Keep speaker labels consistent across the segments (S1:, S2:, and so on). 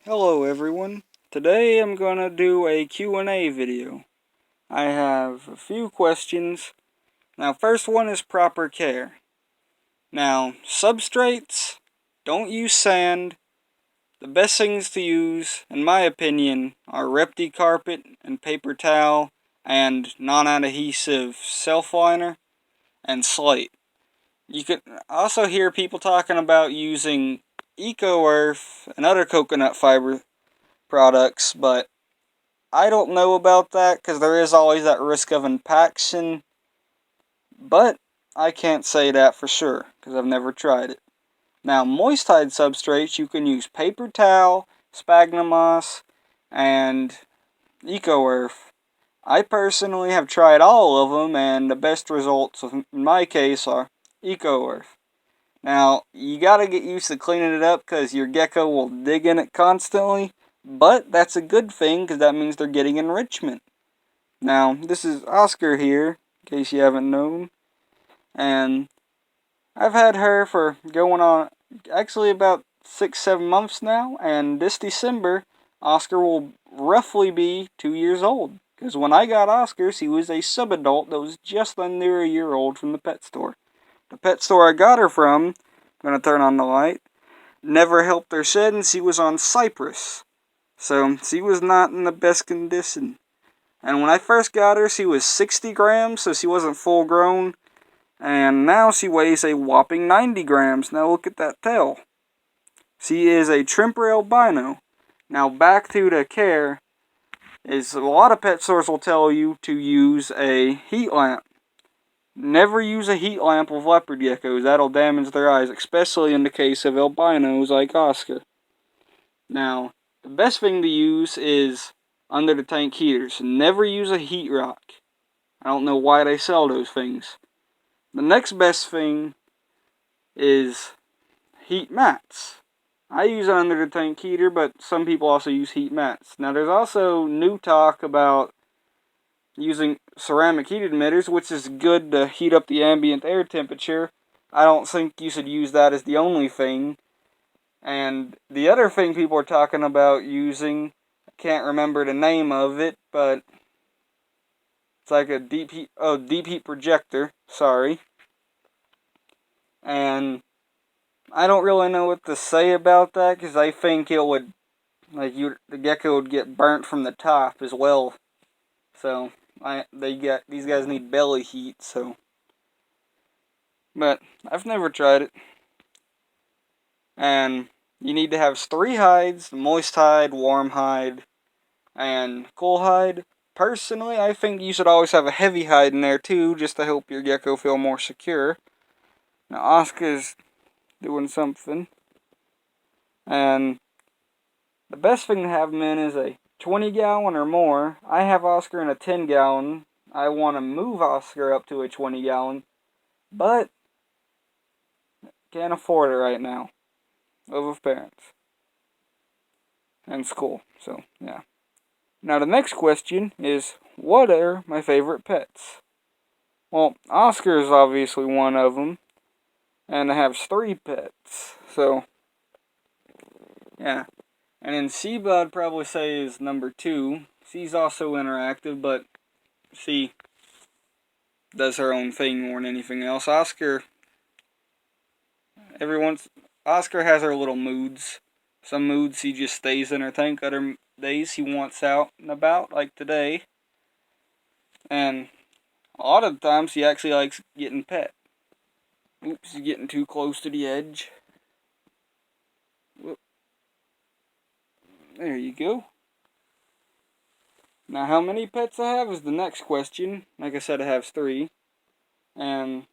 S1: Hello everyone. Today I'm gonna do a Q&A video. I have a few questions. Now first one is proper care. Now substrates, don't use sand. The best things to use, in my opinion, are Repti carpet and paper towel and non-adhesive self-liner and slate. You could also hear people talking about using Eco Earth and other coconut fiber products, but I don't know about that because there is always that risk of impaction, but I can't say that for sure because I've never tried it. Now, moist hide substrates, you can use paper towel, sphagnum moss, and Eco Earth. I personally have tried all of them, and the best results in my case are Eco Earth. Now, you gotta get used to cleaning it up because your gecko will dig in it constantly, but that's a good thing because that means they're getting enrichment. Now, this is Oscar here, in case you haven't known, and I've had her for going on actually about 6-7 months now, and this December, Oscar will roughly be 2 years old. Because when I got Oscar, she was a sub-adult that was just under a year old from the pet store. The pet store I got her from, I'm going to turn on the light, never helped her shed, and she was on Cyprus. So, she was not in the best condition. And when I first got her, she was 60 grams, so she wasn't full grown. And now she weighs a whopping 90 grams. Now look at that tail. She is a Trimper albino. Now back to the care, is a lot of pet stores will tell you to use a heat lamp. Never use a heat lamp with leopard geckos. That'll damage their eyes, especially in the case of albinos like Oscar. Now, the best thing to use is under the tank heaters. Never use a heat rock. I don't know why they sell those things. The next best thing is heat mats. I use an under the tank heater, but some people also use heat mats. Now there's also new talk about using ceramic heat emitters, which is good to heat up the ambient air temperature. I don't think you should use that as the only thing. And the other thing people are talking about using, I can't remember the name of it, but it's like a deep heat projector, sorry. And I don't really know what to say about that, because I think it would, the gecko would get burnt from the top as well. So, these guys need belly heat, so. But, I've never tried it. And you need to have 3 hides: moist hide, warm hide, and cool hide. Personally, I think you should always have a heavy hide in there too, just to help your gecko feel more secure. Now, Oscar's doing something. And the best thing to have him in is a 20-gallon or more. I have Oscar in a 10-gallon. I want to move Oscar up to a 20-gallon, but can't afford it right now. Live with parents. And school, so yeah. Now the next question is, what are my favorite pets? Well, Oscar is obviously one of them, and I have 3 pets, so yeah. And then Sheba I'd probably say is number 2. She's also interactive, but she does her own thing more than anything else. Oscar has her little moods. Some moods he just stays in her tank, other days he wants out and about, like today. And a lot of the times he actually likes getting pet. Oops, he's getting too close to the edge. Whoop. There you go. Now how many pets I have is the next question. Like I said, I have 3. And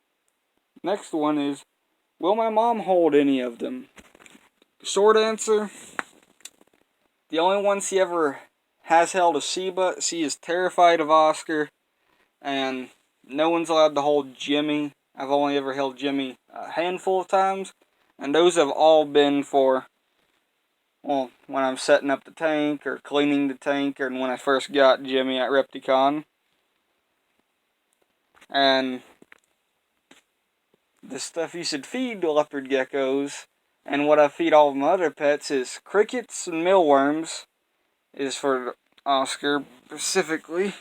S1: next one is, will my mom hold any of them? Short answer, the only one she ever has held is Sheba. She is terrified of Oscar, and no one's allowed to hold Jimmy. I've only ever held Jimmy a handful of times, and those have all been for, well, when I'm setting up the tank, or cleaning the tank, or when I first got Jimmy at Repticon. And the stuff you should feed to leopard geckos And what I feed all of my other pets is crickets and mealworms, is for Oscar specifically.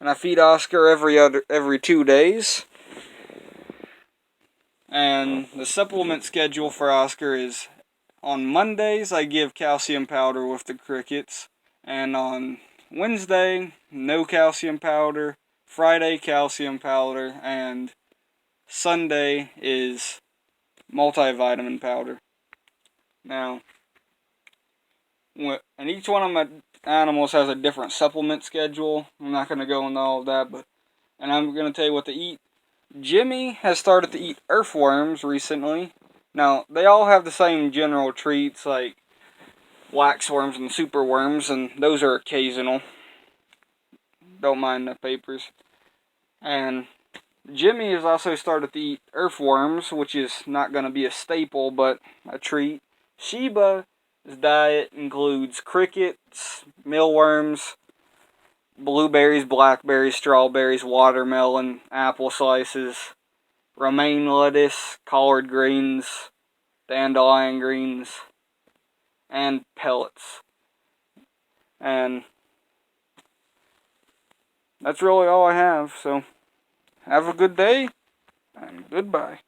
S1: And I feed Oscar every 2 days. And the supplement schedule for Oscar is on Mondays I give calcium powder with the crickets, and on Wednesday no calcium powder, Friday calcium powder, and Sunday is multivitamin powder. Now, and each one of my animals has a different supplement schedule. I'm not going to go into all of that, and I'm going to tell you what to eat. Jimmy has started to eat earthworms recently. Now, they all have the same general treats like waxworms and superworms, and those are occasional. Don't mind the papers. And Jimmy has also started to eat earthworms, which is not going to be a staple, but a treat. Sheba's diet includes crickets, mealworms, blueberries, blackberries, strawberries, watermelon, apple slices, romaine lettuce, collard greens, dandelion greens, and pellets. And that's really all I have, so have a good day, and goodbye.